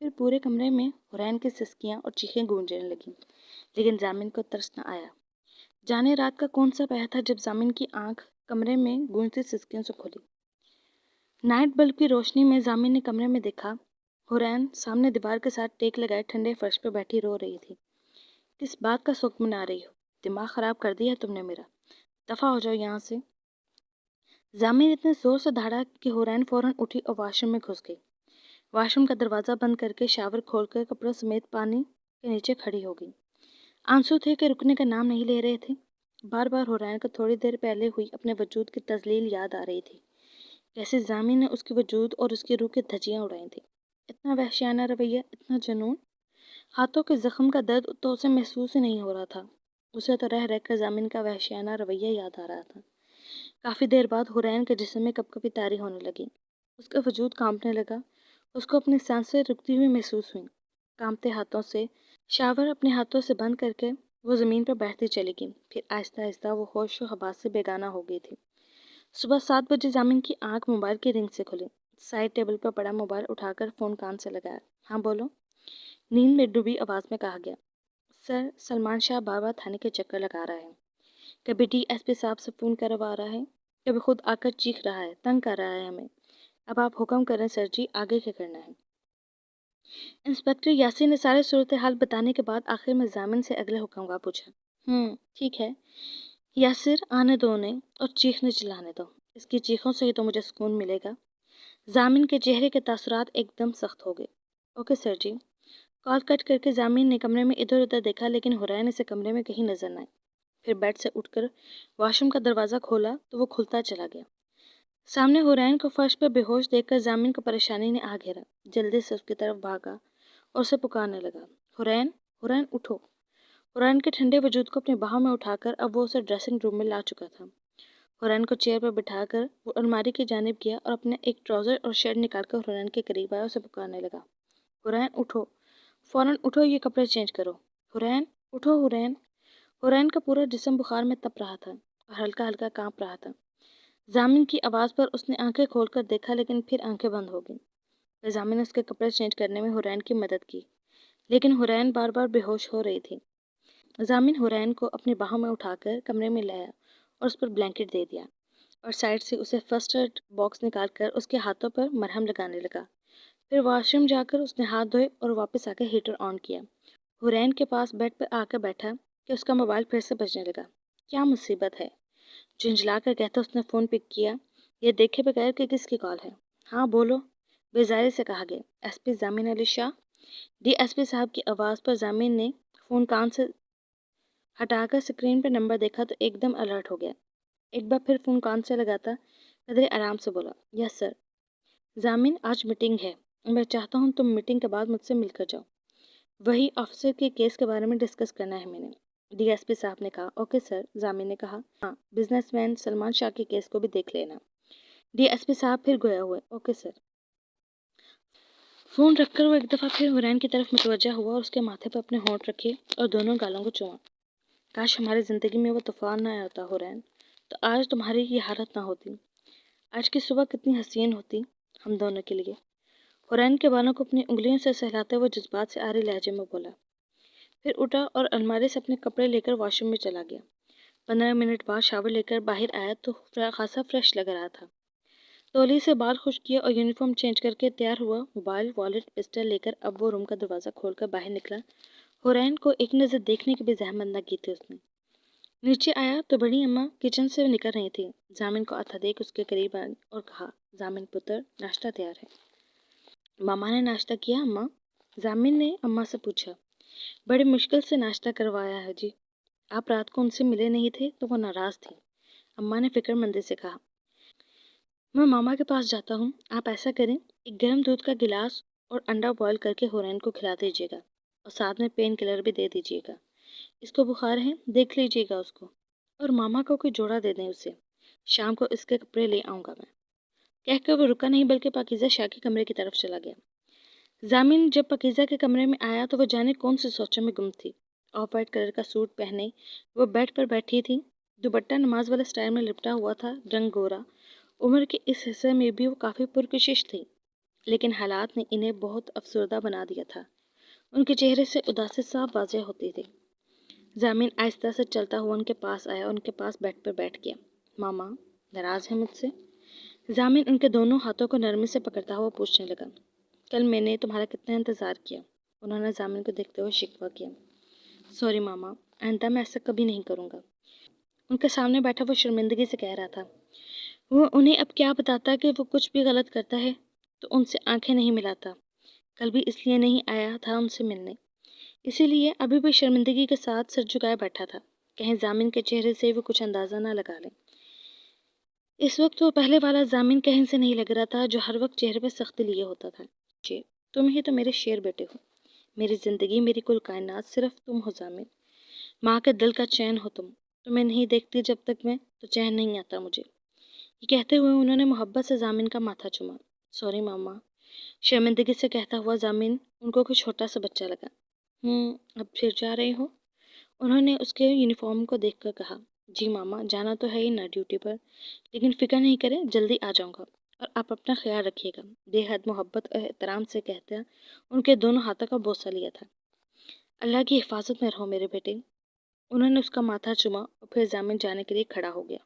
پھر پورے کمرے میں حرین کی سسکیاں اور چیخیں گونجنے لگیں، لیکن زامن کو ترس نہ آیا۔ جانے رات کا کون سا پہر تھا جب زامن کی آنکھ کمرے میں گونجتی سسکیوں سے کھلی۔ نائٹ بلب کی روشنی میں زامن نے کمرے میں دیکھا حرین سامنے دیوار کے ساتھ ٹیک لگائے ٹھنڈے فرش پہ بیٹھی رو رہی تھی۔ کس بات کا سوگ منا رہی ہو؟ دماغ خراب کر دیا ہے تم نے میرا، دفع ہو جاؤ یہاں سے۔ زامن اتنے زور سے دھاڑا کہ حرین فوراً اٹھی اور واش روم میں گھس گئی۔ واش روم کا دروازہ بند کر کے شاور کھول کر کپڑوں سمیت پانی کے نیچے کھڑی ہو گئی۔ آنسو تھے کہ رکنے کا نام نہیں لے رہے تھے۔ بار بار حرین کو تھوڑی دیر پہلے ہوئی اپنے وجود کی تذلیل یاد آ رہی تھی، کیسے زامن نے اس کے وجود اور اس کی روح کی دھجیاں اڑائی تھیں۔ اتنا وحشیانہ رویہ، اتنا جنون۔ ہاتھوں کے زخم کا درد تو اسے محسوس ہی نہیں ہو رہا تھا، اسے تو رہ کر زامن کا وحشیانہ رویہ یاد آ رہا تھا۔ کافی دیر بعد حرین کے جسم میں کپ کپی طاری ہونے لگی، اس کا وجود کانپنے لگا، اس کو اپنی سانسیں رکتی ہوئی محسوس ہوئیں۔ کانپتے ہاتھوں سے شاور اپنے ہاتھوں سے بند کر کے وہ زمین پر بیٹھتی چلی گئی، پھر آہستہ آہستہ وہ ہوش و حواس سے بیگانہ ہو گئی تھی۔ صبح 7 بجے زامن کی آنکھ موبائل کی رنگ سے کھلی۔ سائڈ ٹیبل پر پڑا موبائل اٹھا کر فون کان سے لگایا۔ ہاں بولو، نیند میں ڈوبی آواز میں کہا گیا۔ سر، سلمان شاہ بار بار تھانے کے چکر لگا رہا ہے، کبھی ڈی ایس پی صاحب سے فون کروا رہا ہے، کبھی خود آ کر چیخ رہا ہے، تنگ کر رہا ہے ہمیں۔ اب آپ حکم کریں سر جی، آگے کیا کرنا ہے؟ انسپکٹر یاسین نے سارے صورتحال بتانے کے بعد آخر میں زامن سے اگلے حکم کا پوچھا۔ ٹھیک ہے یاسر، آنے دو انہیں اور چیخنے چلانے دو، اس کی چیخوں سے ہی تو مجھے سکون ملے گا۔ زامن کے چہرے کے تاثرات ایک دم سخت ہو گئے۔ اوکے سر جی۔ کال کٹ کر کے زامن نے کمرے میں ادھر ادھر دیکھا، لیکن حرین اسے کمرے میں کہیں نظر نہ آئی۔ پھر بیڈ سے اٹھ کر واش روم کا دروازہ کھولا تو وہ کھلتا چلا گیا۔ سامنے حرین کو فرش پہ بے ہوش دیکھ کر زامن کو پریشانی نے آ گھیرا، جلدی سے اس کی طرف بھاگا اور اسے پکارنے لگا، حرین، حرین اٹھو۔ حرین کے ٹھنڈے وجود کو اپنی باہوں میں اٹھا کر اب وہ اسے ڈریسنگ روم میں لا چکا تھا۔ حرین کو چیئر پر بٹھا کر وہ الماری کی جانب گیا اور اپنا ایک ٹراؤزر اور شرٹ نکال کر حرین کے قریب آیا، اسے پکارنے لگا، حرین اٹھو، فوراً اٹھو، یہ کپڑے چینج کرو، حرین اٹھو، حرین۔ حرین کا پورا جسم بخار میں تپ رہا تھا اور ہلکا ہلکا کانپ رہا تھا۔ زامن کی آواز پر اس نے آنکھیں کھول کر دیکھا، لیکن پھر آنکھیں بند ہو گئیں۔ پھر زامن نے اس کے کپڑے چینج کرنے میں حرین کی مدد کی، لیکن حرین بار بار بے ہوش ہو رہی تھی۔ زامن حرین کو اپنی باہوں میں اٹھا کر کمرے میں لایا اور اس پر بلینکٹ دے دیا اور سائڈ سے اسے فرسٹ ایڈ باکس نکال کر اس کے ہاتھوں پر مرہم لگانے لگا۔ پھر واش روم جا کر اس نے ہاتھ دھوئے اور واپس آ کے ہیٹر آن کیا۔ حرین کے پاس بیڈ پر آ کر بیٹھا کہ اس کا موبائل پھر سے بجنے لگا۔ کیا مصیبت ہے؟ جھنجھلا کر کہتا اس نے فون پک کیا، یہ دیکھے بغیر کہ کس کی کال ہے۔ ہاں بولو، بیزاری سے کہا گیا۔ S P Zamin Ali Shah. D S P صاحب کی آواز پر زامن نے فون کان سے ہٹا کر اسکرین پر نمبر دیکھا تو ایک دم الرٹ ہو گیا۔ ایک بار پھر فون کان سے لگاتا قدرے آرام سے بولا، یس سر۔ زامن، آج میٹنگ ہے، میں چاہتا ہوں تم میٹنگ کے بعد مجھ سے مل کر جاؤ۔ وہی آفیسر کے کیس کے بارے میں ڈسکس کرنا ہے میں نے، ڈی ایس پی صاحب نے کہا۔ اوکے سر، زامن نے کہا۔ ہاں، بزنس مین سلمان شاہ کے کیس کو بھی دیکھ لینا۔ ڈی ایس پی صاحب پھر گویا ہوئے۔ Okay sir. فون رکھ کر وہ ایک دفعہ پھر حرین کی طرف متوجہ ہوا اور اس کے ماتھے پر اپنے ہونٹ رکھے اور دونوں گالوں کو چوما۔ کاش ہماری زندگی میں وہ طوفان نہ آیا ہوتا حرین، تو آج تمہاری یہ حالت نہ ہوتی۔ آج کی صبح کتنی حسین ہوتی ہم دونوں کے لیے۔ حرین کے بالوں کو اپنی انگلیوں سے سہلاتے ہوئے جذبات سے آرے لہجے میں بولا، پھر اٹھا اور الماری سے اپنے کپڑے لے کر واش روم میں چلا گیا۔ 15 منٹ بعد شاور لے کر باہر آیا تو خاصا فریش لگ رہا تھا۔ تولی سے بال خشک کیا اور یونیفارم چینج کر کے تیار ہوا، موبائل، والیٹ، پسٹل لے کر اب وہ روم کا دروازہ کھول کر باہر نکلا۔ حرین کو ایک نظر دیکھنے کی بھی زحمت نہ کی تھی اس نے۔ نیچے آیا تو بڑی اماں کچن سے نکل رہی تھی۔ زامن کو آتا دیکھ اس کے قریب آئی اور کہا، زامن پتر، ناشتہ تیار ہے۔ ماما نے ناشتہ کیا اماں؟ زامن نے اماں سے پوچھا۔ بڑی مشکل سے ناشتہ کروایا ہے جی، آپ رات کو ان سے ملے نہیں تھے تو وہ ناراض تھی، اماں نے فکر مندی سے کہا۔ میں ماما کے پاس جاتا ہوں، آپ ایسا کریں، ایک گرم دودھ کا گلاس اور انڈا بوائل کر کے حرین کو کھلا دیجیے گا اور ساتھ میں پین کلر بھی دے دیجیے گا، اس کو بخار ہے، دیکھ لیجیے گا اس کو، اور ماما کو کوئی جوڑا دے دیں اسے، شام کو اس کے کپڑے لے آؤں گا میں۔ کہہ کر وہ رکا نہیں بلکہ پاکیزہ شاہ کے کمرے کی طرف چلا گیا۔ زامن جب پاکیزہ کے کمرے میں آیا تو وہ جانے کون سی سوچوں میں گم تھی۔ آف وائٹ کلر کا سوٹ پہنے وہ بیڈ پر بیٹھی تھی، دوپٹہ نماز والے سٹائل میں لپٹا ہوا تھا، رنگ گورا، عمر کے اس حصے میں بھی وہ کافی پرکشش تھی۔ لیکن حالات نے انہیں بہت افسردہ بنا دیا تھا۔ ان کے چہرے سے اداسی صاف واضح ہوتی تھی۔ ضامن آہستہ سے چلتا ہوا ان کے پاس آیا اور ان کے پاس بیڈ پر بیٹھ گیا۔ ماما ناراض ہیں مجھ سے؟ ضامن ان کے دونوں ہاتھوں کو نرمی سے پکڑتا ہوا پوچھنے لگا۔ کل میں نے تمہارا کتنا انتظار کیا، انہوں نے ضامن کو دیکھتے ہوئے شکوہ کیا۔ سوری ماما، آئندہ میں ایسا کبھی نہیں کروں گا۔ ان کے سامنے بیٹھا وہ شرمندگی سے کہہ رہا تھا۔ وہ انہیں اب کیا بتاتا کہ وہ کچھ بھی غلط کرتا ہے تو ان سے آنکھیں نہیں ملاتا۔ کل بھی اس لیے نہیں آیا تھا ان سے ملنے، اسی لیے ابھی بھی شرمندگی کے ساتھ سر جھکائے بیٹھا تھا، کہیں ضامن کے چہرے سے وہ کچھ اندازہ نہ لگا لیں۔ اس وقت وہ پہلے والا ضامن کہیں سے نہیں لگ رہا تھا جو ہر وقت چہرے پہ سختی لیے ہوتا تھا۔ تم ہی تو میرے شیر بیٹے ہو، میری زندگی، میری کل کائنات، صرف تم ہو ضامن۔ ماں کے دل کا چین ہو تم۔ تمہیں نہیں دیکھتی جب تک میں تو چین نہیں آتا مجھے۔ یہ کہتے ہوئے انہوں نے محبت سے ضامن کا ماتھا چوما۔ سوری ماما، شرمندگی سے کہتا ہوا ضامن ان کو کوئی چھوٹا سا بچہ لگا۔ اب پھر جا رہے ہو؟ انہوں نے اس کے یونیفارم کو دیکھ کر کہا۔ جی ماما، جانا تو ہے ہی نا ڈیوٹی پر، لیکن فکر نہیں کریں، جلدی آ جاؤں گا، اور آپ اپنا خیال رکھیے گا، بے حد محبت اور احترام سے کہتا ان کے دونوں ہاتھوں کا بوسہ لیا تھا۔ اللہ کی حفاظت میں رہو میرے بیٹے۔ انہوں نے اس کا ماتھا چوما اور پھر ضامن جانے کے لیے کھڑا ہو گیا۔